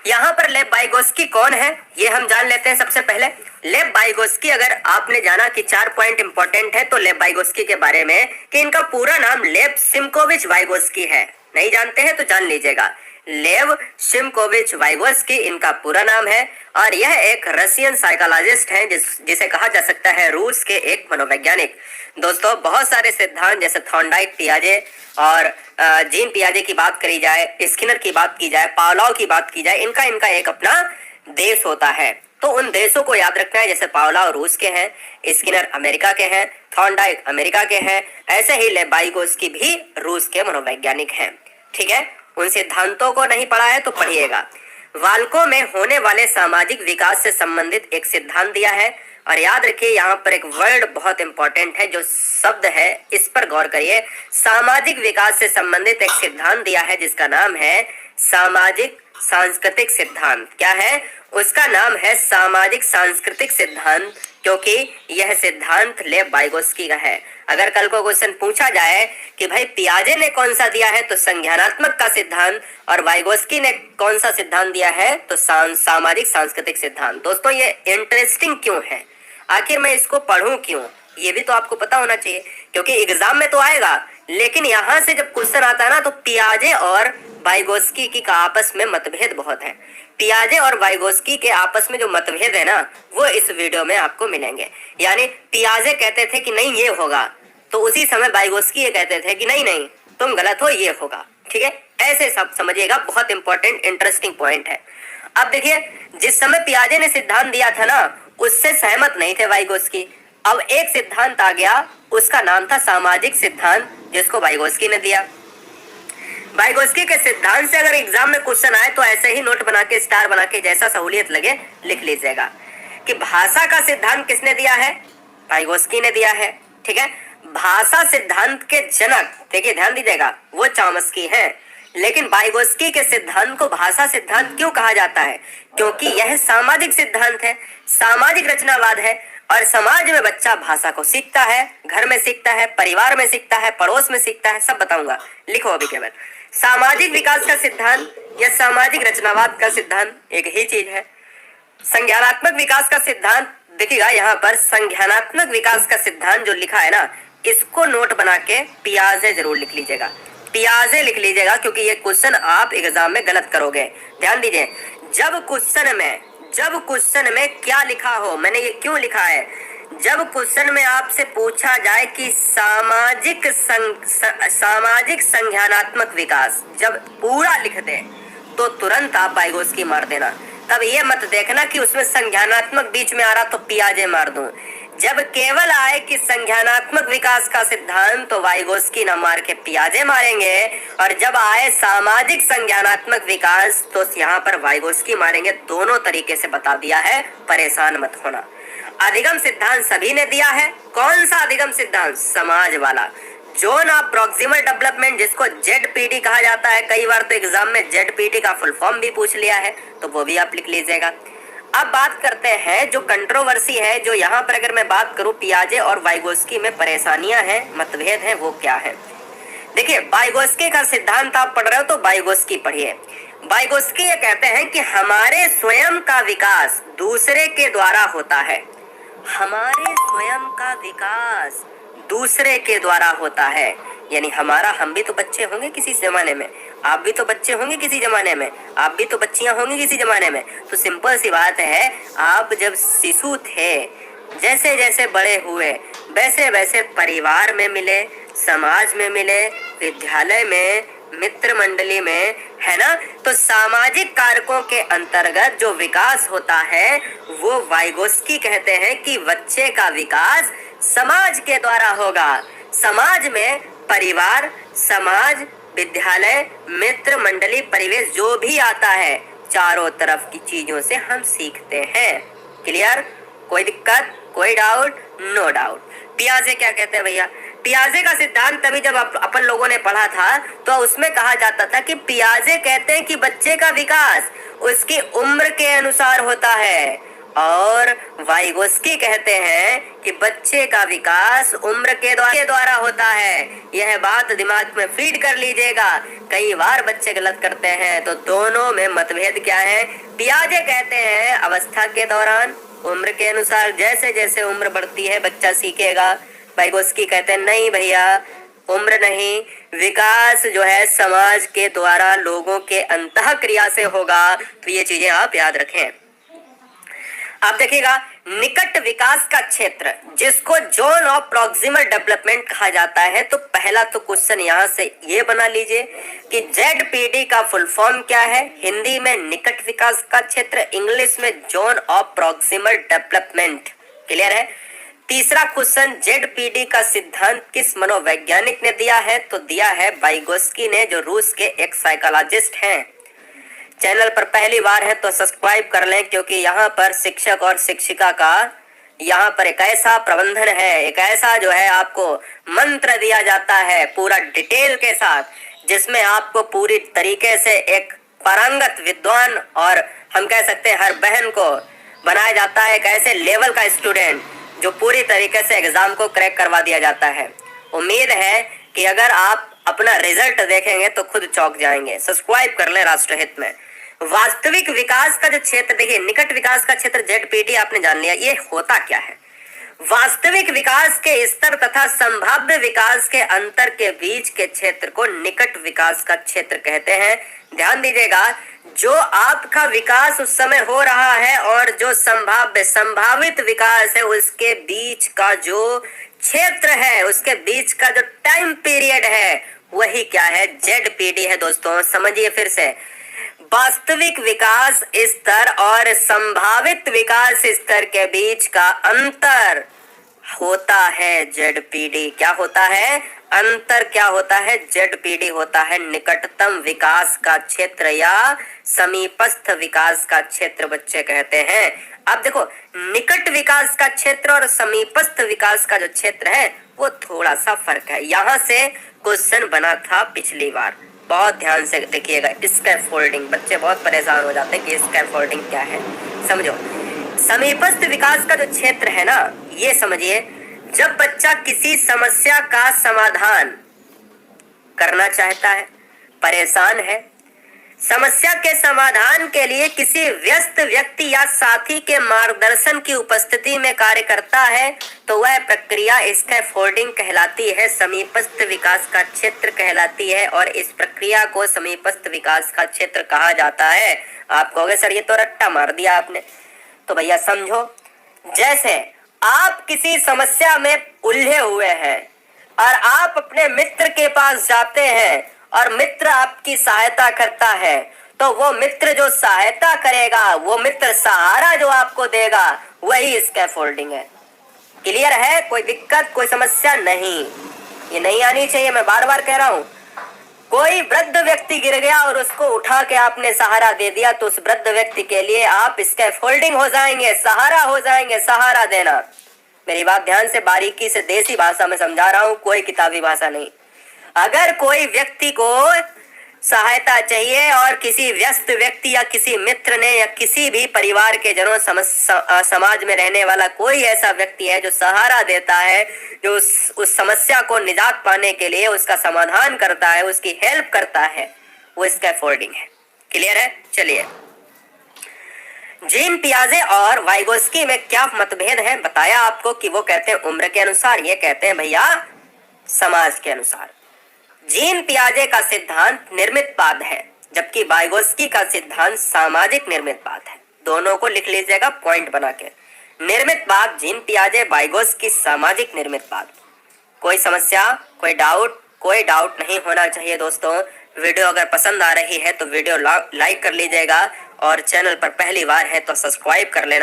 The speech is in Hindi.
यहाँ पर लेव वाइगोस्की कौन है ये हम जान लेते हैं सबसे पहले। लेव वाइगोस्की, अगर आपने जाना कि 4 पॉइंट इंपॉर्टेंट है तो लेव वाइगोस्की के बारे में कि इनका पूरा नाम लेव सिमकोविच वाइगोस्की है। नहीं जानते हैं तो जान लीजिएगा, लेव सिमकोविच वाइगोस्की इनका पूरा नाम है। और यह एक रशियन साइकोलॉजिस्ट हैं जिसे कहा जा सकता है रूस के एक मनोवैज्ञानिक। दोस्तों, बहुत सारे सिद्धांत जैसे थॉर्नडाइक, पियाजे और जीन पियाजे की बात करी जाए, स्किनर की बात की जाए, पावलोव की बात की जाए, इनका इनका एक अपना देश होता है। तो उन देशों को याद रखना है। जैसे पावलोव रूस के हैं, स्किनर अमेरिका के हैं, थॉर्नडाइक अमेरिका के हैं, ऐसे ही लेव वाइगोस्की भी रूस के मनोवैज्ञानिक हैं। ठीक है, उन सिद्धांतों को नहीं पढ़ा है तो पढ़िएगा। बालकों में होने वाले सामाजिक विकास से संबंधित एक सिद्धांत दिया है। और याद रखिए, यहाँ पर एक वर्ड बहुत इंपॉर्टेंट है, जो शब्द है इस पर गौर करिए। सामाजिक विकास से संबंधित एक सिद्धांत दिया है जिसका नाम है सामाजिक सांस्कृतिक सिद्धांत। क्या है उसका नाम? है सामाजिक सांस्कृतिक सिद्धांत, क्योंकि यह सिद्धांत लेव वाइगोस्की का है। अगर कल को क्वेश्चन पूछा जाए कि भाई पियाजे ने कौन सा दिया है तो संज्ञानात्मक का सिद्धांत, और वाइगोस्की ने कौन सा सिद्धांत दिया है तो सामाजिक सांस्कृतिक सिद्धांत। दोस्तों, ये इंटरेस्टिंग क्यों है, आखिर मैं इसको पढ़ूं क्यों, ये भी तो आपको पता होना चाहिए, क्योंकि एग्जाम में तो आएगा। लेकिन यहाँ से जब क्वेश्चन आता है ना, तो पियाजे और वाइगोस्की की का आपस में मतभेद बहुत है। पियाजे और वाइगोस्की के आपस में जो मतभेद है ना, वो इस वीडियो में आपको मिलेंगे। यानी पियाजे कहते थे कि नहीं ये होगा, तो उसी समय वाइगोस्की ये कहते थे कि नहीं नहीं तुम गलत हो, ये होगा। ठीक है, ऐसे सब समझिएगा, बहुत इंपॉर्टेंट इंटरेस्टिंग पॉइंट है। अब देखिए, जिस समय पियाजे ने सिद्धांत दिया था ना, उससे सहमत नहीं थे वाइगोस्की। अब एक सिद्धांत आ गया, उसका नाम था सामाजिक सिद्धांत, जिसको वाइगोस्की ने दिया। वाइगोस्की के सिद्धांत से अगर एग्जाम में क्वेश्चन आए तो ऐसे ही नोट बना के, स्टार बना के, जैसा सहूलियत लगे लिख लीजिएगा कि भाषा का सिद्धांत किसने दिया है? वाइगोस्की ने दिया है। ठीक है, भाषा सिद्धांत के जनक, देखिए ध्यान दीजिएगा, वो चॉम्स्की हैं। लेकिन वाइगोस्की के सिद्धांत को भाषा सिद्धांत क्यों कहा जाता है? क्योंकि यह सामाजिक सिद्धांत है, सामाजिक रचनावाद है। और समाज में बच्चा भाषा को सीखता है, घर में सीखता है, परिवार में सीखता है, पड़ोस में सीखता है, सब बताऊंगा, लिखो अभी केवल। सामाजिक विकास का सिद्धांत या सामाजिक रचनावाद का सिद्धांत एक ही चीज है। संज्ञानात्मक विकास का सिद्धांत, देखिएगा यहाँ पर संज्ञानात्मक विकास का सिद्धांत जो लिखा है ना, इसको नोट बना के पियाजे जरूर लिख लीजिएगा, पियाजे लिख लीजिएगा, क्योंकि ये क्वेश्चन आप एग्जाम में गलत करोगे। ध्यान दीजिए, जब क्वेश्चन में क्या लिखा हो, मैंने ये क्यों लिखा है, जब क्वेश्चन में आपसे पूछा जाए कि सामाजिक संज्ञानात्मक विकास, जब पूरा लिख दे तो तुरंत आप वाइगोस्की मार देना। तब ये मत देखना कि उसमें संज्ञानात्मक बीच में आ रहा तो पियाजे मार दूं। जब केवल आए कि संज्ञानात्मक विकास का सिद्धांत तो वाइगोस्की न मार के पियाजे मारेंगे, और जब आए सामाजिक संज्ञानात्मक विकास तो यहाँ पर वाइगोस्की मारेंगे। दोनों तरीके से बता दिया है, परेशान मत होना। अधिगम सिद्धांत सभी ने दिया है। कौन सा अधिगम सिद्धांत? समाज वाला, जोन ऑफ प्रॉक्सिमल डेवलपमेंट, जिसको जेडपीडी कहा जाता है। कई बार तो एग्जाम में जेडपीडी का फुल फॉर्म भी पूछ लिया है, तो वो भी आप लिख लीजिएगा। अब बात करते हैं जो कंट्रोवर्सी है, जो यहाँ पर अगर मैं बात करूं पियाजे और वाइगोस्की में परेशानियां हैं, मतभेद हैं, वो क्या है? देखिए, वाइगोस्की का सिद्धांत आप पढ़ रहे हो तो वाइगोस्की पढ़िए। वाइगोस्की ये कहते हैं कि हमारे स्वयं का विकास दूसरे के द्वारा होता है। हमारे स्वयं का विकास दूसरे के द्वारा होता है। यानी हमारा, हम भी तो बच्चे होंगे किसी जमाने में, आप भी तो बच्चे होंगे किसी जमाने में, आप भी तो बच्चियां होंगी किसी जमाने में। तो सिंपल सी बात है, आप जब शिशु थे, जैसे जैसे बड़े हुए वैसे वैसे परिवार में मिले, समाज में मिले, विद्यालय में, मित्र मंडली में, है ना। तो सामाजिक कारकों के अंतर्गत जो विकास होता है वो वाइगोस्की कहते हैं कि बच्चे का विकास समाज के द्वारा होगा। समाज में परिवार, समाज, विद्यालय, मित्र मंडली, परिवेश जो भी आता है, चारों तरफ की चीजों से हम सीखते हैं। क्लियर? कोई दिक्कत, कोई डाउट? No doubt. पियाजे क्या कहते हैं भैया? पियाजे का सिद्धांत तभी जब अपन लोगों ने पढ़ा था तो उसमें कहा जाता था कि पियाजे कहते हैं कि बच्चे का विकास उसकी उम्र के अनुसार होता है। और वाइगोस्की कहते हैं कि बच्चे का विकास उम्र के द्वारा होता है। यह बात दिमाग में फीड कर लीजिएगा। कई बार बच्चे गलत करते हैं, तो दोनों में मतभेद क्या है? पियाजे कहते हैं अवस्था के दौरान, उम्र के अनुसार, जैसे जैसे उम्र बढ़ती है बच्चा सीखेगा। वाइगोस्की कहते हैं नहीं भैया, उम्र नहीं, विकास जो है समाज के द्वारा लोगों के अंतः क्रिया से होगा। तो ये चीजें आप याद रखें। आप देखिएगा, निकट विकास का क्षेत्र जिसको जोन ऑफ प्रॉक्सिमल डेवलपमेंट कहा जाता है, तो पहला तो क्वेश्चन यहाँ से ये बना लीजिए कि ZPD का फुल फॉर्म क्या है? हिंदी में निकट विकास का क्षेत्र, इंग्लिश में zone of proximal development. Clear है? तीसरा क्वेश्चन, ZPD का सिद्धांत किस मनोवैज्ञानिक ने दिया है? तो दिया है वाइगोस्की ने, जो रूस के एक साइकोलॉजिस्ट हैं। चैनल पर पहली बार है तो सब्सक्राइब कर लें, क्योंकि यहाँ पर शिक्षक और शिक्षिका का यहाँ पर एक ऐसा प्रबंधन है, एक ऐसा जो है आपको मंत्र दिया जाता है पूरा डिटेल के साथ, जिसमें आपको पूरी तरीके से एक पारंगत विद्वान और हम कह सकते हैं हर बहन को बनाया जाता है, एक ऐसे लेवल का स्टूडेंट जो पूरी तरीके से एग्जाम को क्रैक करवा दिया जाता है। उम्मीद है कि अगर आप अपना रिजल्ट देखेंगे तो खुद चौंक जाएंगे। सब्सक्राइब कर लें राष्ट्रहित में। वास्तविक विकास का जो क्षेत्र, देखिए निकट विकास का क्षेत्र ZPD आपने जान लिया, ये होता क्या है? वास्तविक विकास के स्तर तथा संभाव्य विकास के अंतर के बीच के क्षेत्र को निकट विकास का क्षेत्र कहते हैं। ध्यान दीजिएगा, जो आपका विकास उस समय हो रहा है और जो संभावित विकास है, उसके बीच का जो क्षेत्र है, उसके बीच का जो टाइम पीरियड है, वही क्या है? ZPD है दोस्तों। समझिए फिर से, वास्तविक विकास स्तर और संभावित विकास स्तर के बीच का अंतर होता है ZPD। क्या होता है? अंतर क्या होता है? ZPD होता है निकटतम विकास का क्षेत्र या समीपस्थ विकास का क्षेत्र बच्चे कहते हैं। अब देखो, निकट विकास का क्षेत्र और समीपस्थ विकास का जो क्षेत्र है वो थोड़ा सा फर्क है। यहाँ से क्वेश्चन बना था पिछली बार, बहुत ध्यान से देखिएगा। स्कैफोल्डिंग, बच्चे बहुत परेशान हो जाते हैं कि स्कैफोल्डिंग क्या है। समझो, समीपस्थ विकास का जो क्षेत्र है ना, ये समझिए, जब बच्चा किसी समस्या का समाधान करना चाहता है, परेशान है, समस्या के समाधान के लिए किसी व्यस्त व्यक्ति या साथी के मार्गदर्शन की उपस्थिति में कार्य करता है, तो वह प्रक्रिया स्कैफोल्डिंग कहलाती है, समीपस्थ विकास का क्षेत्र कहलाती है। और इस प्रक्रिया को समीपस्थ विकास का क्षेत्र कहा जाता है। आप कहोगे सर ये तो रट्टा मार दिया आपने, तो भैया समझो, जैसे आप किसी समस्या में उलझे हुए हैं और आप अपने मित्र के पास जाते हैं और मित्र आपकी सहायता करता है, तो वो मित्र जो सहायता करेगा, वो मित्र सहारा जो आपको देगा, वही स्कैफोल्डिंग है। क्लियर है? कोई दिक्कत, कोई समस्या नहीं, ये नहीं आनी चाहिए, मैं बार बार कह रहा हूं। कोई वृद्ध व्यक्ति गिर गया और उसको उठा के आपने सहारा दे दिया, तो उस वृद्ध व्यक्ति के लिए आप स्कैफोल्डिंग हो जाएंगे, सहारा हो जाएंगे, सहारा देना। मेरी बात ध्यान से बारीकी से देसी भाषा में समझा रहा हूं, कोई किताबी भाषा नहीं। अगर कोई व्यक्ति को सहायता चाहिए और किसी व्यस्त व्यक्ति या किसी मित्र ने या किसी भी परिवार के जनों समाज में रहने वाला कोई ऐसा व्यक्ति है जो सहारा देता है, जो उस समस्या को निजात पाने के लिए उसका समाधान करता है, उसकी हेल्प करता है, वो स्कैफोल्डिंग है। क्लियर है? चलिए, जीन पियाजे और वाइगोस्की में क्या मतभेद है? बताया आपको कि वो कहते हैं उम्र के अनुसार, ये कहते हैं भैया समाज के अनुसार। जीन पियाजे का सिद्धांत निर्मितवाद है, जबकि वाइगोस्की का सिद्धांत सामाजिक निर्मितवाद है। दोनों को लिख लीजिएगा पॉइंट बना के। निर्मितवाद जीन पियाजे, वाइगोस्की सामाजिक निर्मितवाद। कोई समस्या, कोई डाउट नहीं होना चाहिए दोस्तों। वीडियो अगर पसंद आ रही है तो वीडियो लाइक कर लीजिएगा और चैनल पर पहली बार है तो सब्सक्राइब कर लेना।